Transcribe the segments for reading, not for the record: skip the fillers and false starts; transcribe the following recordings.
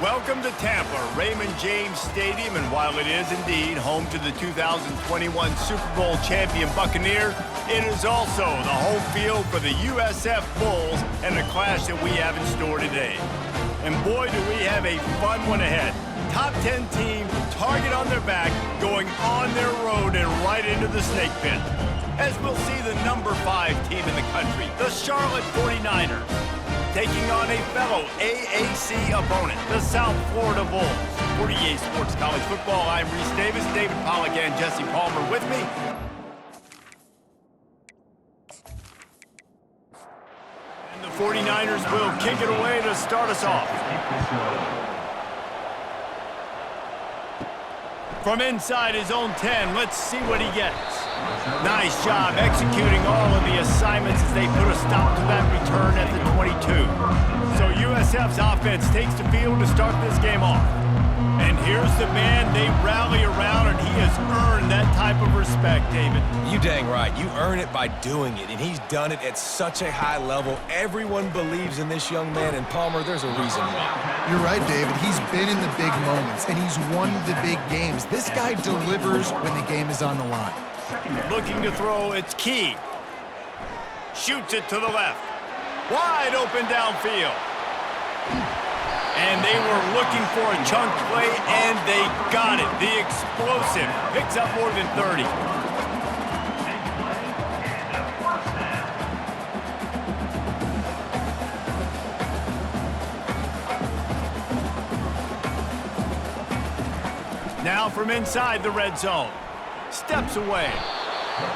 Welcome to Tampa, Raymond James Stadium, and while it is indeed home to the 2021 Super Bowl champion Buccaneers, it is also the home field for the USF Bulls and the clash that we have in store today. And boy, do we have a fun one ahead. Top 10 team, target on their back, going on their road and right into the snake pit. As we'll see the number 5 team in the country, the Charlotte 49ers, taking on a fellow AAC opponent, the South Florida Bulls. For EA Sports College Football, I'm Reese Davis, David Pollack, and Jesse Palmer with me. And the 49ers will kick it away to start us off. From inside his own 10, let's see what he gets. Nice job executing all of the assignments as they put a stop to that return at the 22. So USF's offense takes the field to start this game off. And here's the man they rally around, and he has earned that type of respect, David. You dang right. You earn it by doing it, and he's done it at such a high level. Everyone believes in this young man, and Palmer, there's a reason why. You're right, David. He's been in the big moments, and he's won the big games. This guy delivers when the game is on the line. Looking to throw, it's Key. Shoots it to the left. Wide open downfield. And they were looking for a chunk play, and they got it. The explosive picks up more than 30. Now from inside the red zone. Steps away.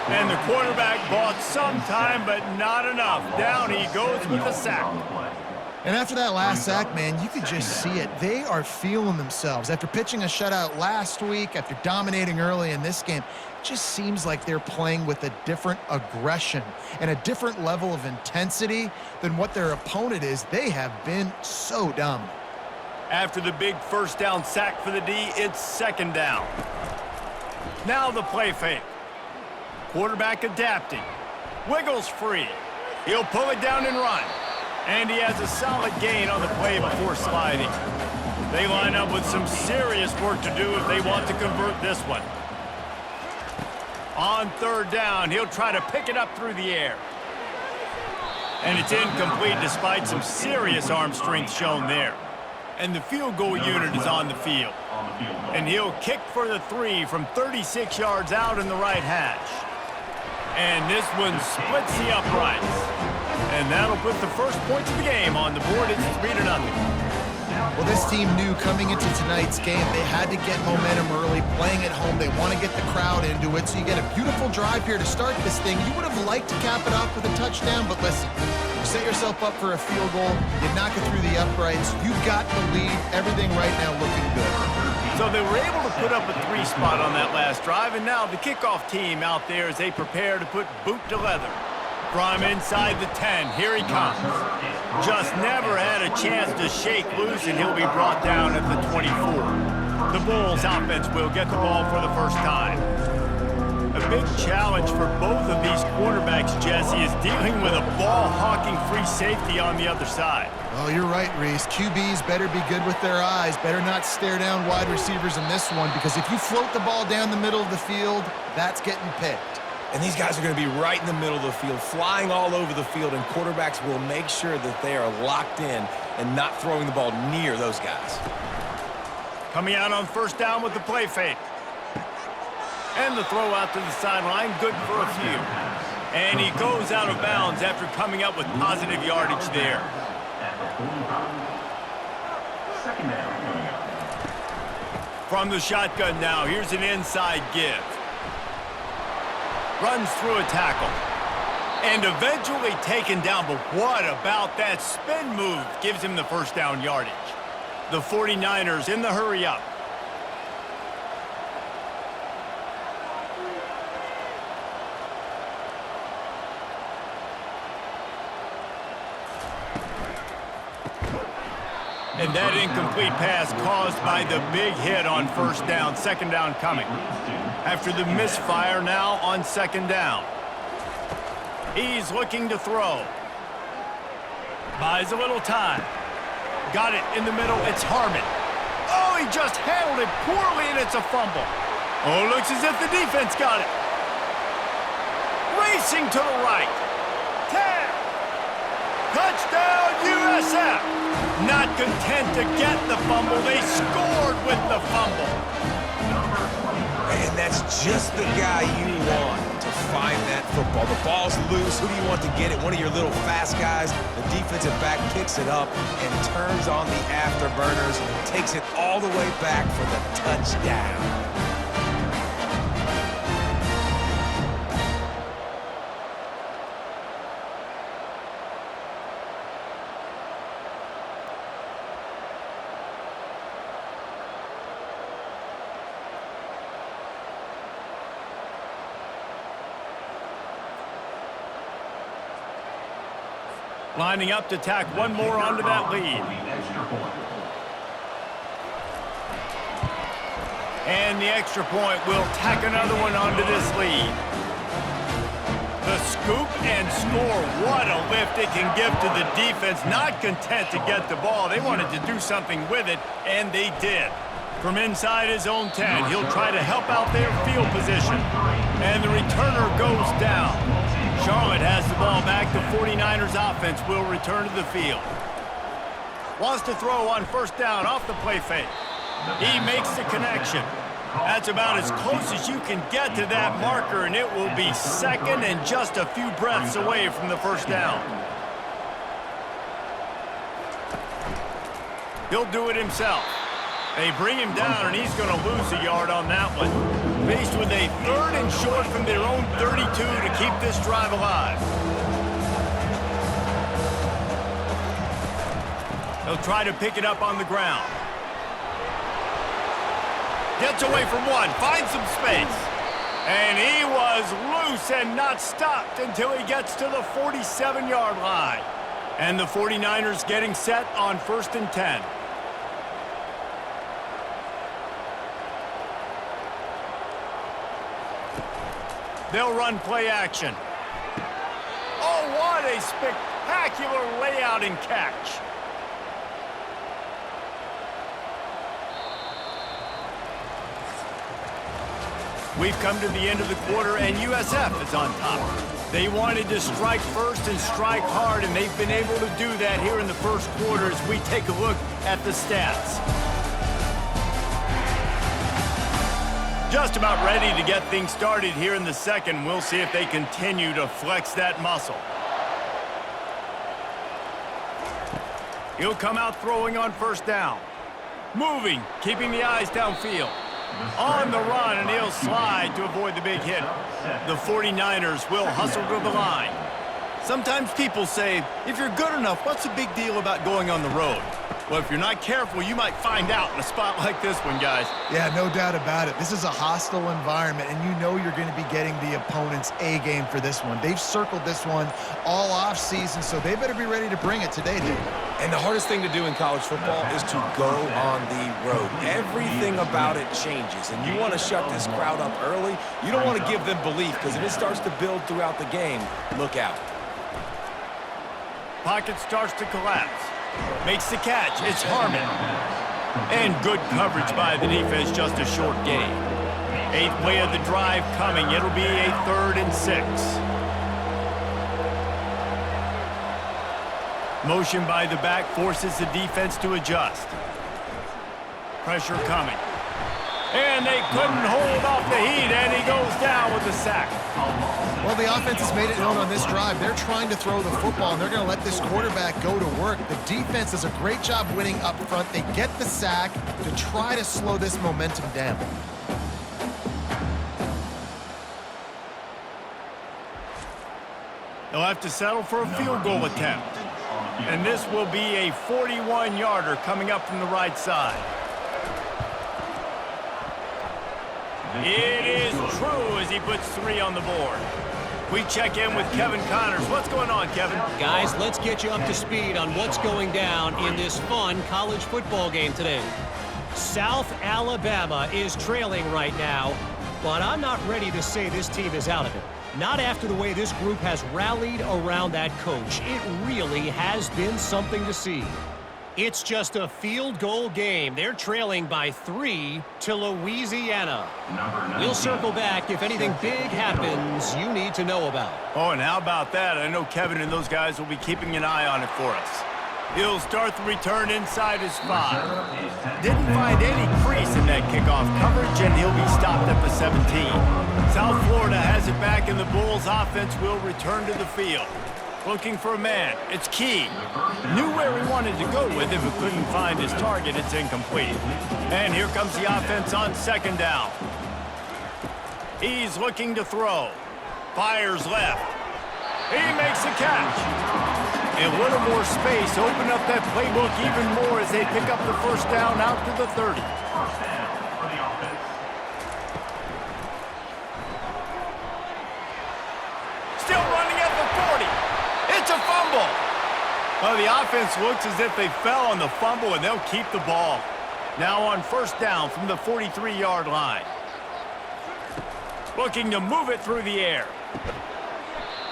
And the quarterback bought some time, but not enough. Down he goes with a sack. And after that last sack, man, you could just see it. They are feeling themselves. After pitching a shutout last week, after dominating early in this game, it just seems like they're playing with a different aggression and a different level of intensity than what their opponent is. They have been so dominant. After the big first down sack for the D, it's second down. Now the play fake. Quarterback adapting. Wiggles free. He'll pull it down and run. And he has a solid gain on the play before sliding. They line up with some serious work to do if they want to convert this one. On third down, he'll try to pick it up through the air. And it's incomplete despite some serious arm strength shown there. And the field goal unit is on the field. And he'll kick for the 3 from 36 yards out in the right hash. And this one splits the uprights. And that'll put the first points of the game on the board. It's 3-0. Well, this team knew coming into tonight's game they had to get momentum early, playing at home. They want to get the crowd into it, so you get a beautiful drive here to start this thing. You would have liked to cap it off with a touchdown, but listen, you set yourself up for a field goal, you knock it through the uprights, you got the lead, everything right now looking good. So they were able to put up a 3 spot on that last drive, and now the kickoff team out there as they prepare to put boot to leather. From inside the 10, here he comes. Just never had a chance to shake loose, and he'll be brought down at the 24. The Bulls offense will get the ball for the first time. A big challenge for both of these quarterbacks, Jesse, is dealing with a ball-hawking free safety on the other side. Oh, you're right, Reese. QBs better be good with their eyes, better not stare down wide receivers in this one, because if you float the ball down the middle of the field, that's getting picked. And these guys are going to be right in the middle of the field, flying all over the field, and quarterbacks will make sure that they are locked in and not throwing the ball near those guys. Coming out on first down with the play fake. And the throw out to the sideline, good for a few. And he goes out of bounds after coming up with positive yardage there. From the shotgun now, here's an inside give. Runs through a tackle. And eventually taken down, but what about that spin move? Gives him the first down yardage. The 49ers in the hurry up. And that incomplete pass caused by the big hit on first down. Second down coming. After the misfire now on second down. He's looking to throw. Buys a little time. Got it in the middle. It's Harmon. Oh, he just handled it poorly, and it's a fumble. Oh, looks as if the defense got it. Racing to the right. 10. Touchdown, USF. Not content to get the fumble, they scored with the fumble. And that's just the guy you want to find that football. The ball's loose. Who do you want to get it? One of your little fast guys. The defensive back picks it up and turns on the afterburners, takes it all the way back for the touchdown. Lining up to tack one more onto that lead. And the extra point will tack another one onto this lead. The scoop and score. What a lift it can give to the defense. Not content to get the ball. They wanted to do something with it, and they did. From inside his own 10, he'll try to help out their field position. And the returner goes down. Charlotte has the ball back. The 49ers offense will return to the field. Wants to throw on first down off the play fake. He makes the connection. That's about as close as you can get to that marker, and it will be second and just a few breaths away from the first down. He'll do it himself. They bring him down, and he's going to lose a yard on that one. Faced with a 3rd and short from their own 32 to keep this drive alive. They'll try to pick it up on the ground. Gets away from one, finds some space. And he was loose and not stopped until he gets to the 47-yard line. And the 49ers getting set on 1st and 10. They'll run play action. Oh, what a spectacular layout and catch. We've come to the end of the quarter, and USF is on top. They wanted to strike first and strike hard, and they've been able to do that here in the first quarter as we take a look at the stats. Just about ready to get things started here in the second. We'll see if they continue to flex that muscle. He'll come out throwing on first down. Moving, keeping the eyes downfield. On the run, and he'll slide to avoid the big hit. The 49ers will hustle to the line. Sometimes people say, if you're good enough, what's the big deal about going on the road? Well, if you're not careful, you might find out in a spot like this one, guys. Yeah, no doubt about it. This is a hostile environment, and you know you're going to be getting the opponent's A game for this one. They've circled this one all off season, so they better be ready to bring it today, dude. And the hardest thing to do in college football is to go on the road. Everything about it changes, and you want to shut this crowd up early. You don't want to give them belief, because if it starts to build throughout the game, look out. Pocket starts to collapse. Makes the catch. It's Harmon. And good coverage by the defense, just a short gain. 8th play of the drive coming. It'll be a 3rd and 6. Motion by the back forces the defense to adjust. Pressure coming. And they couldn't hold off the heat, and he goes down with the sack. Well, the offense has made it known on this drive. They're trying to throw the football, and they're going to let this quarterback go to work. The defense does a great job winning up front. They get the sack to try to slow this momentum down. They'll have to settle for a field goal attempt. And this will be a 41-yarder coming up from the right side. It is true as he puts 3 on the board. We check in with Kevin Connors. What's going on, Kevin? Guys, let's get you up to speed on what's going down in this fun college football game today. South Alabama is trailing right now, but I'm not ready to say this team is out of it. Not after the way this group has rallied around that coach. It really has been something to see. It's just a field goal game. They're trailing by 3 to Louisiana. We'll circle back if anything big happens you need to know about. Oh, and how about that? I know Kevin and those guys will be keeping an eye on it for us. He'll start the return inside his 5. Didn't find any crease in that kickoff coverage, and he'll be stopped at the 17. South Florida has it back, and the Bulls offense will return to the field. Looking for a man. It's Key. Knew where he wanted to go with it, but couldn't find his target. It's incomplete. And here comes the offense on second down. He's looking to throw. Fires left. He makes the catch. A little more space. Open up that playbook even more as they pick up the first down out to the 30. Still running at the 40. It's a fumble. Well, the offense looks as if they fell on the fumble, and they'll keep the ball. Now on first down from the 43-yard line. Looking to move it through the air.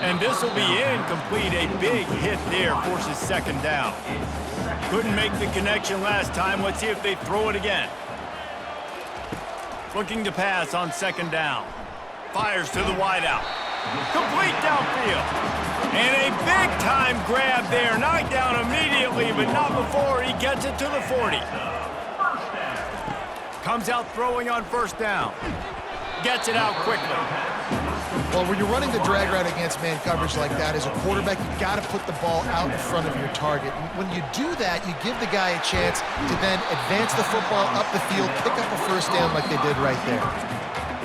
And this will be incomplete. A big hit there forces second down. Couldn't make the connection last time. Let's see if they throw it again. Looking to pass on second down. Fires to the wideout. Complete downfield. And a big-time grab there. Knocked down immediately, but not before he gets it to the 40. Comes out throwing on first down. Gets it out quickly. Well, when you're running the drag route against man coverage like that, as a quarterback, you got to put the ball out in front of your target. When you do that, you give the guy a chance to then advance the football up the field, pick up a first down like they did right there.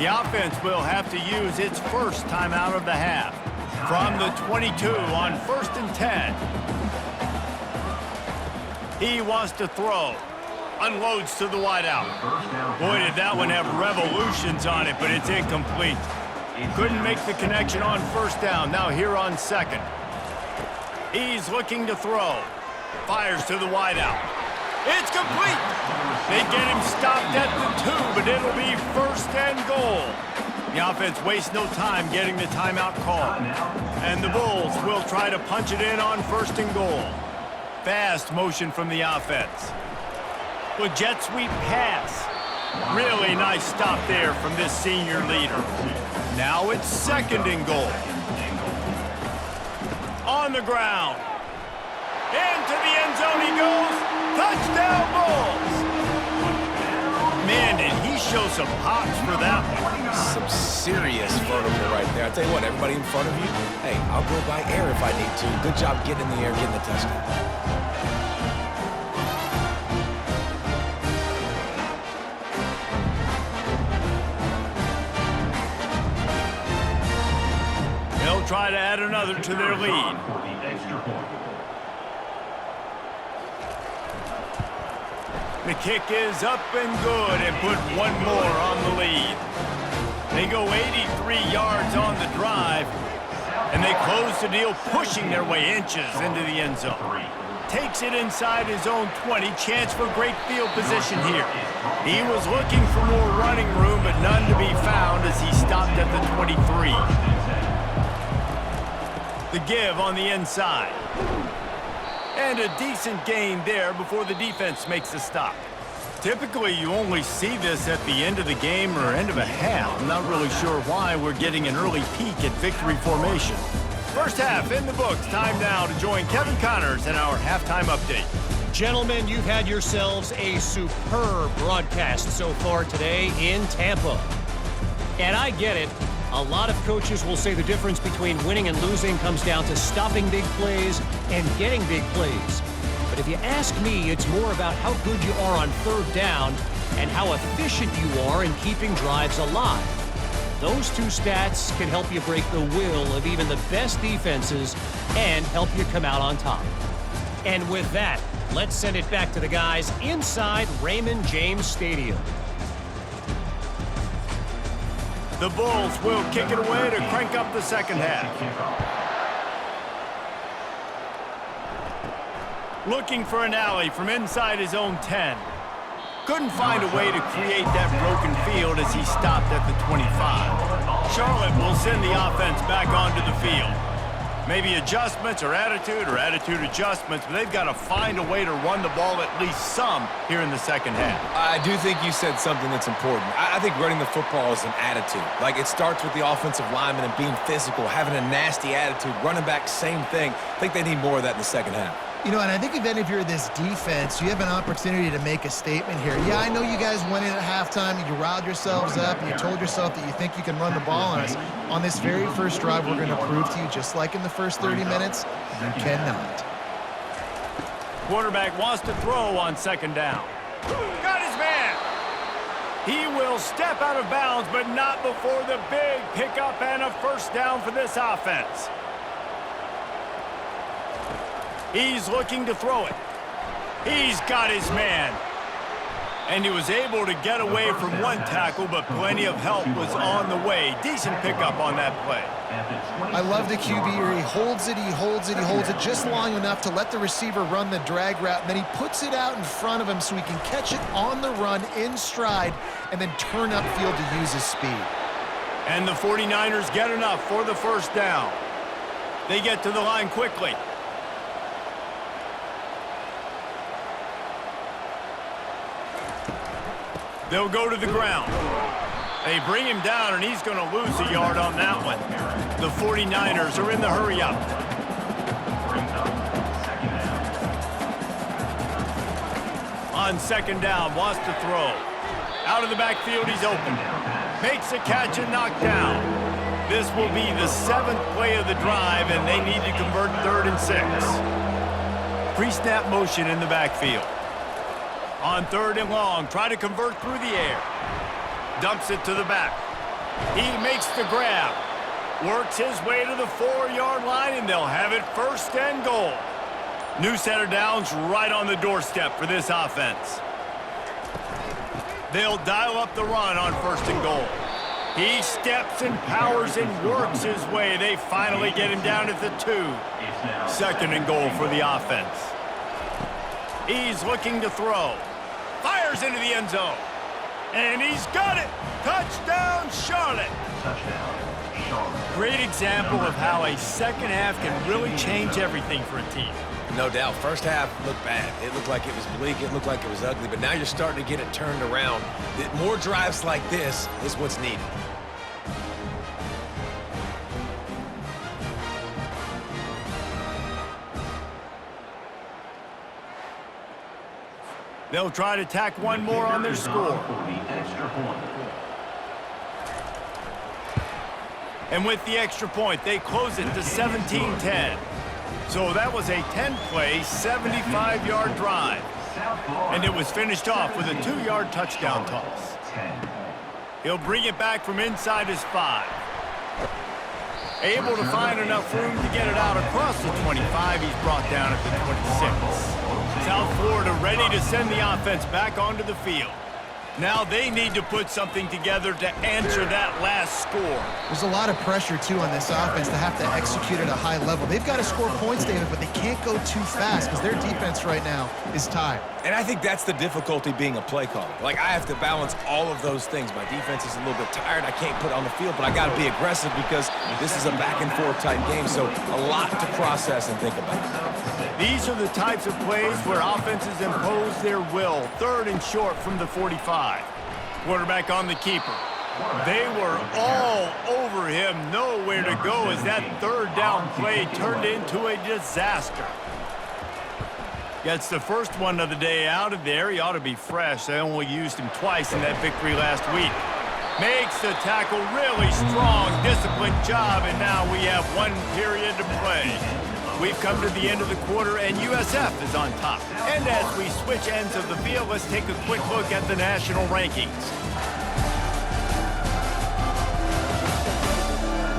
The offense will have to use its first timeout of the half. From the 22 on first and 10. He wants to throw. Unloads to the wideout. Boy, did that one have revolutions on it, but it's incomplete. Couldn't make the connection on first down. Now here on second. He's looking to throw. Fires to the wideout. It's complete. They get him stopped at the 2, but it'll be first and goal. The offense wastes no time getting the timeout call. And the Bulls will try to punch it in on first and goal. Fast motion from the offense. With jet sweep pass. Really nice stop there from this senior leader. Now it's second and goal. On the ground. Into the end zone he goes. Touchdown Bulls. Man, did he show some hops for that one. Some serious vertical right there. I tell you what, everybody in front of you, hey, I'll go by air if I need to. Good job getting in the air, getting the touchdown. They'll try to add another to their lead. The kick is up and good and put one more on the lead. They go 83 yards on the drive, and they close the deal, pushing their way inches into the end zone. Takes it inside his own 20. Chance for great field position here. He was looking for more running room, but none to be found as he stopped at the 23. The give on the inside. And a decent gain there before the defense makes the stop. Typically, you only see this at the end of the game or end of a half. I'm not really sure why we're getting an early peek at victory formation. First half in the books. Time now to join Kevin Connors in our halftime update. Gentlemen, you've had yourselves a superb broadcast so far today in Tampa. And I get it. A lot of coaches will say the difference between winning and losing comes down to stopping big plays and getting big plays. But if you ask me, it's more about how good you are on third down and how efficient you are in keeping drives alive. Those two stats can help you break the will of even the best defenses and help you come out on top. And with that, let's send it back to the guys inside Raymond James Stadium. The Bulls will kick it away to crank up the second half. Looking for an alley from inside his own 10. Couldn't find a way to create that broken field as he stopped at the 25. Charlotte will send the offense back onto the field. Maybe adjustments or attitude adjustments, but they've got to find a way to run the ball at least some here in the second half. I do think you said something that's important. I think running the football is an attitude. Like, it starts with the offensive lineman and being physical, having a nasty attitude. Running back, same thing. I think they need more of that in the second half. You know, and I think even if you're this defense, you have an opportunity to make a statement here. Yeah, I know you guys went in at halftime and you riled yourselves up and you told yourself that you think you can run the ball on us. On this very first drive, we're going to prove to you, just like in the first 30 minutes, you cannot. Quarterback wants to throw on second down. Got his man. He will step out of bounds, but not before the big pickup and a first down for this offense. He's looking to throw it. He's got his man. And he was able to get away from one tackle, but plenty of help was on the way. Decent pickup on that play. I love the QB here. He holds it, he holds it, he holds it just long enough to let the receiver run the drag route. And then he puts it out in front of him so he can catch it on the run in stride and then turn upfield to use his speed. And the 49ers get enough for the first down. They get to the line quickly. They'll go to the ground. They bring him down, and he's going to lose a yard on that one. The 49ers are in the hurry-up. On second down, wants to throw. Out of the backfield, he's open. Makes a catch and knocked down. This will be the 7th play of the drive, and they need to convert 3rd and 6. Pre-snap motion in the backfield. On 3rd and long, try to convert through the air. Dumps it to the back. He makes the grab. Works his way to the 4-yard line, and they'll have it 1st and goal. New set of downs right on the doorstep for this offense. They'll dial up the run on 1st and goal. He steps and powers and works his way. They finally get him down at the 2. 2nd and goal for the offense. He's looking to throw. Fires into the end zone. And he's got it. Touchdown, Charlotte. Great example of how a second half can really change everything for a team. No doubt. First half looked bad. It looked like it was bleak. It looked like it was ugly. But now you're starting to get it turned around. More drives like this is what's needed. They'll try to tack one more on their score. And with the extra point, they close it to 17-10. So that was a 10-play, 75-yard drive. And it was finished off with a 2-yard touchdown toss. He'll bring it back from inside his 5. Able to find enough room to get it out across the 25. He's brought down at the 26. South Florida ready to send the offense back onto the field. Now they need to put something together to answer that last score. There's a lot of pressure, too, on this offense to have to execute at a high level. They've got to score points, David, but they can't go too fast because their defense right now is tired. And I think that's the difficulty being a play caller. Like, I have to balance all of those things. My defense is a little bit tired. I can't put it on the field, but I got to be aggressive because this is a back-and-forth type game, so a lot to process and think about. These are the types of plays where offenses impose their will. 3rd and short from the 45. Quarterback on the keeper. They were all over him. Nowhere to go as that 3rd down play turned into a disaster. Gets the first one of the day out of there. He ought to be fresh. They only used him twice in that victory last week. Makes the tackle, really strong, disciplined job, and now we have 1 period to play. We've come to the end of the quarter, and USF is on top. And as we switch ends of the field, let's take a quick look at the national rankings.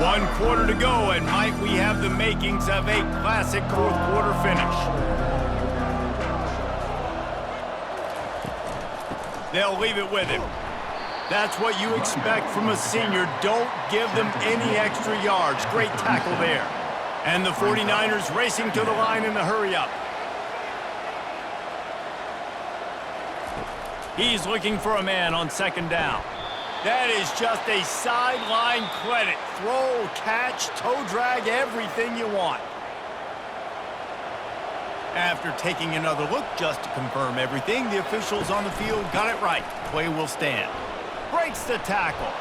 1 quarter to go, and might we have the makings of a classic 4th quarter finish. They'll leave it with him. That's what you expect from a senior. Don't give them any extra yards. Great tackle there. And the 49ers racing to the line in the hurry-up. He's looking for a man on 2nd down. That is just a sideline credit. Throw, catch, toe drag, everything you want. After taking another look just to confirm everything, the officials on the field got it right. Play will stand. Breaks the tackle.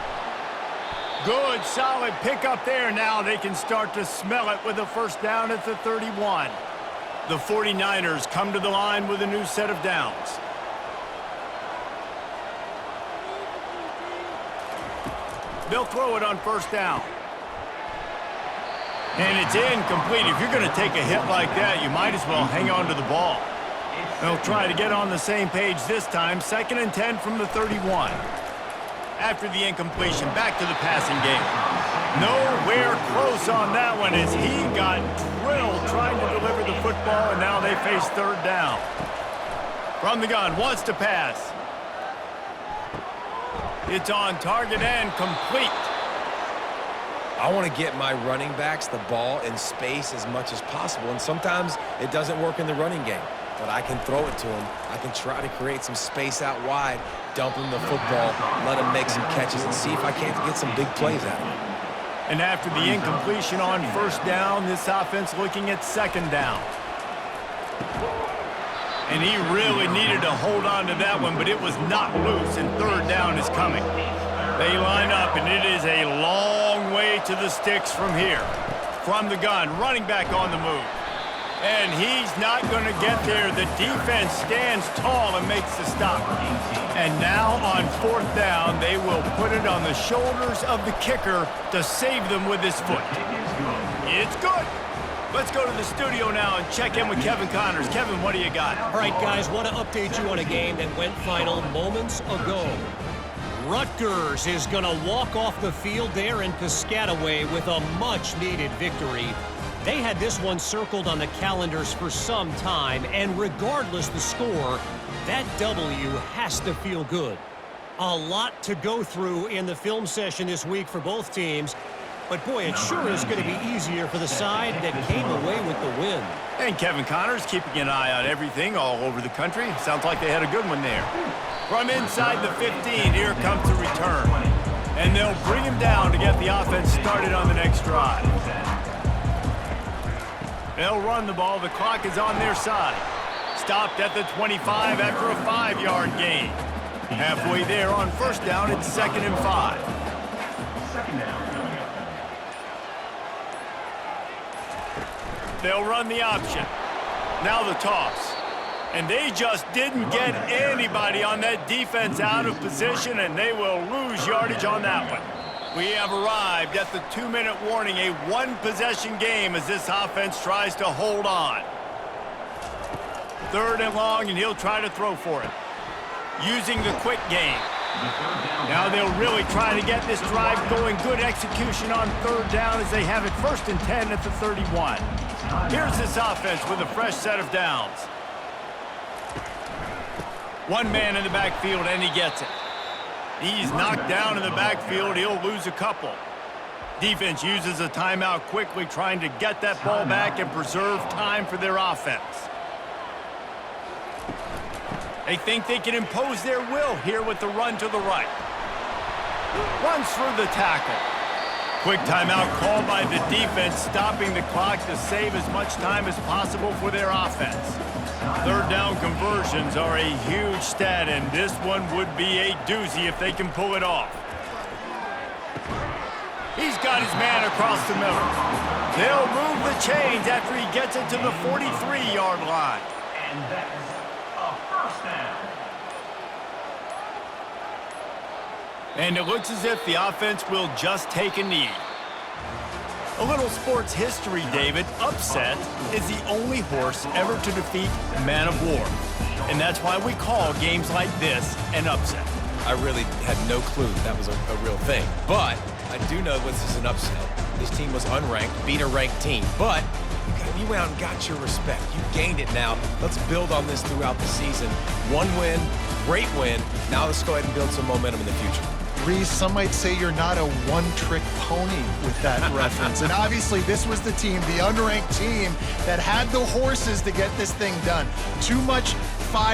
Good, solid pickup there. Now they can start to smell it with a first down at the 31. The 49ers come to the line with a new set of downs. They'll throw it on first down. And it's incomplete. If you're going to take a hit like that, you might as well hang on to the ball. They'll try to get on the same page this time. 2nd and 10 from the 31. After the incompletion, back to the passing game. Nowhere close on that one as he got drilled trying to deliver the football, and now they face 3rd down. From the gun, wants to pass. It's on target and complete. I want to get my running backs the ball in space as much as possible, and sometimes it doesn't work in the running game. But I can throw it to him. I can try to create some space out wide, dump him the football, let him make some catches, and see if I can't get some big plays out of him. And after the incompletion on first down, this offense looking at 2nd down. And he really needed to hold on to that one, but it was not loose, and 3rd down is coming. They line up, and it is a long way to the sticks from here. From the gun, running back on the move. And he's not going to get there. The defense stands tall and makes the stop. And now on 4th down, they will put it on the shoulders of the kicker to save them with his foot. It's good. Let's go to the studio now and check in with Kevin Connors. Kevin, what do you got? All right, guys, want to update you on a game that went final moments ago. Rutgers is going to walk off the field there in Piscataway with a much-needed victory. They had this one circled on the calendars for some time, and regardless the score, that W has to feel good. A lot to go through in the film session this week for both teams, but boy, it sure is going to be easier for the side that came away with the win. And Kevin Connors keeping an eye on everything all over the country. Sounds like they had a good one there. From inside the 15, here comes the return. And they'll bring him down to get the offense started on the next drive. They'll run the ball. The clock is on their side. Stopped at the 25 after a 5-yard gain. Halfway there on first down, it's 2nd and 5. They'll run the option. Now the toss. And they just didn't get anybody on that defense out of position, and they will lose yardage on that one. We have arrived at the 2-minute warning, a 1-possession game as this offense tries to hold on. 3rd and long, and he'll try to throw for it. Using the quick game. Now they'll really try to get this drive going. Good execution on 3rd down as they have it 1st and 10 at the 31. Here's this offense with a fresh set of downs. One man in the backfield, and he gets it. He's knocked down in the backfield. He'll lose a couple. Defense uses a timeout quickly, trying to get that ball back and preserve time for their offense. They think they can impose their will here with the run to the right. Runs through the tackle. Quick timeout called by the defense, stopping the clock to save as much time as possible for their offense. 3rd down conversions are a huge stat, and this one would be a doozy if they can pull it off. He's got his man across the middle. They'll move the chains after he gets it to the 43-yard line. And that's a first down. And it looks as if the offense will just take a knee. A little sports history, David. Upset is the only horse ever to defeat Man of War. And that's why we call games like this an upset. I really had no clue that was a real thing. But I do know this is an upset. This team was unranked, beat a ranked team. But you went out and got your respect. You gained it now. Let's build on this throughout the season. One win, great win. Now let's go ahead and build some momentum in the future. Reese, some might say you're not a one-trick pony with that reference. And obviously, this was the team, the unranked team, that had the horses to get this thing done. Too much